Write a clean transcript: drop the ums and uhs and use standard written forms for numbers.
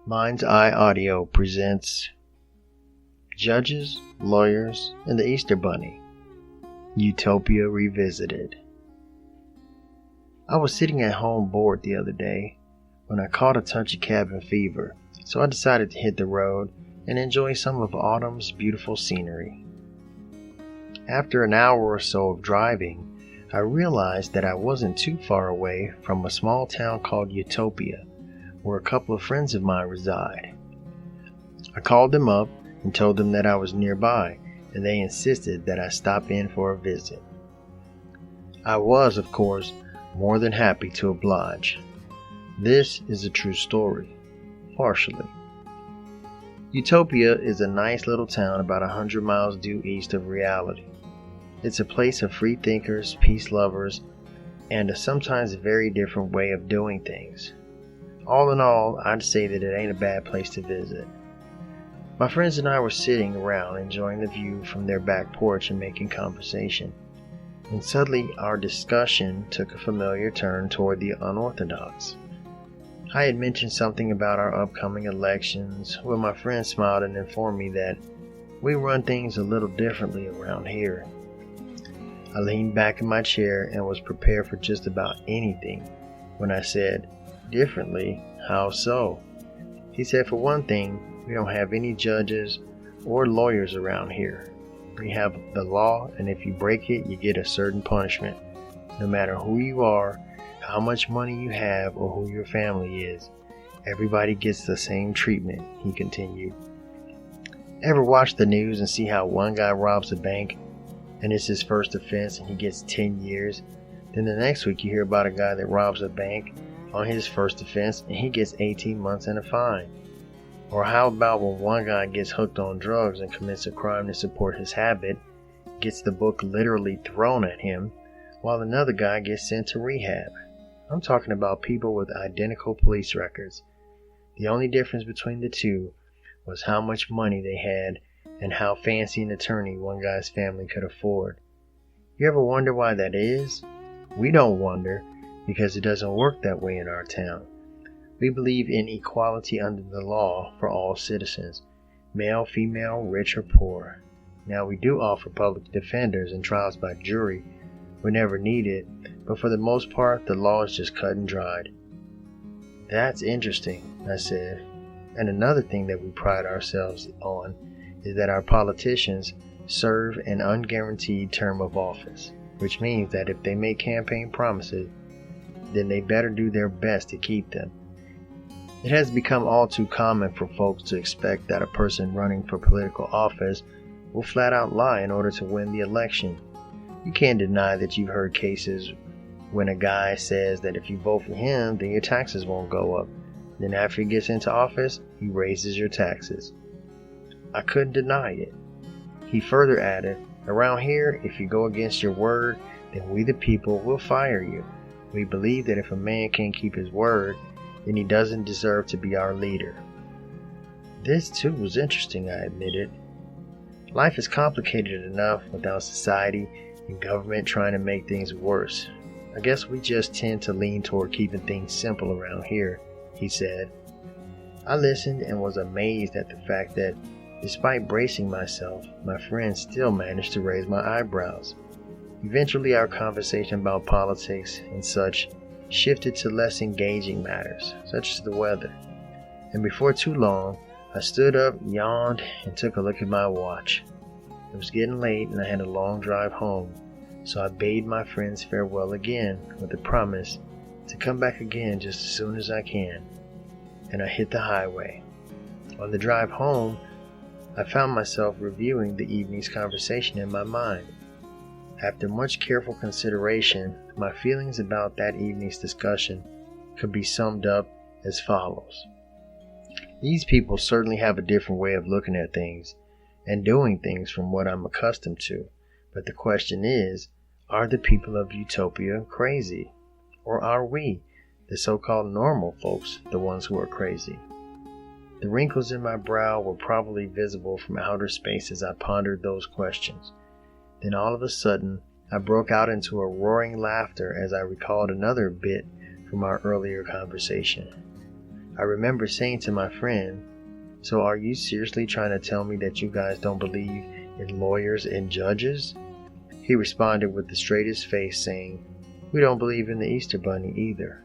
Mind's Eye Audio presents Judges, Lawyers, and the Easter Bunny. Utopia Revisited. I was sitting at home bored the other day when I caught a touch of cabin fever, so I decided to hit the road and enjoy some of autumn's beautiful scenery. After an hour or so of driving, I realized that I wasn't too far away from a small town called Utopia, where a couple of friends of mine reside. I called them up and told them that I was nearby, and they insisted that I stop in for a visit. I was, of course, more than happy to oblige. This is a true story, partially. Utopia is a nice little town about 100 miles due east of reality. It's a place of free thinkers, peace lovers, and a sometimes very different way of doing things. All in all, I'd say that it ain't a bad place to visit. My friends and I were sitting around enjoying the view from their back porch and making conversation. And suddenly our discussion took a familiar turn toward the unorthodox. I had mentioned something about our upcoming elections when my friend smiled and informed me that we run things a little differently around here. I leaned back in my chair and was prepared for just about anything when I said, "Differently? How so?" He said, "For one thing, we don't have any judges or lawyers around here. We have the law, and if you break it, you get a certain punishment. No matter who you are, how much money you have, or who your family is, everybody gets the same treatment," he continued. Ever watch the news and see how one guy robs a bank and it's his first offense and he gets 10 years? Then the next week you hear about a guy that robs a bank on his first offense and he gets 18 months and a fine. Or how about when one guy gets hooked on drugs and commits a crime to support his habit, gets the book literally thrown at him, while another guy gets sent to rehab? I'm talking about people with identical police records. The only difference between the two was how much money they had and how fancy an attorney one guy's family could afford. You ever wonder why that is? We don't wonder, because it doesn't work that way in our town. We believe in equality under the law for all citizens, male, female, rich or poor. Now, we do offer public defenders and trials by jury whenever needed, but for the most part, the law is just cut and dried. "That's interesting," I said. "And another thing that we pride ourselves on is that our politicians serve an unguaranteed term of office, which means that if they make campaign promises, then they better do their best to keep them. It has become all too common for folks to expect that a person running for political office will flat out lie in order to win the election. You can't deny that you've heard cases when a guy says that if you vote for him, then your taxes won't go up. Then after he gets into office, he raises your taxes." I couldn't deny it. He further added, "Around here, if you go against your word, then we the people will fire you. We believe that if a man can't keep his word, then he doesn't deserve to be our leader." This too was interesting, I admitted. Life is complicated enough without society and government trying to make things worse. I guess we just tend to lean toward keeping things simple around here, he said. I listened and was amazed at the fact that, despite bracing myself, my friend still managed to raise my eyebrows. Eventually our conversation about politics and such shifted to less engaging matters, such as the weather. And before too long, I stood up, yawned, and took a look at my watch. It was getting late and I had a long drive home, so I bade my friends farewell again with a promise to come back again just as soon as I can. And I hit the highway. On the drive home, I found myself reviewing the evening's conversation in my mind. After much careful consideration, my feelings about that evening's discussion could be summed up as follows. These people certainly have a different way of looking at things and doing things from what I'm accustomed to, but the question is, are the people of Utopia crazy? Or are we, the so-called normal folks, the ones who are crazy? The wrinkles in my brow were probably visible from outer space as I pondered those questions. Then all of a sudden, I broke out into a roaring laughter as I recalled another bit from our earlier conversation. I remember saying to my friend, "So are you seriously trying to tell me that you guys don't believe in lawyers and judges?" He responded with the straightest face saying, "We don't believe in the Easter Bunny either."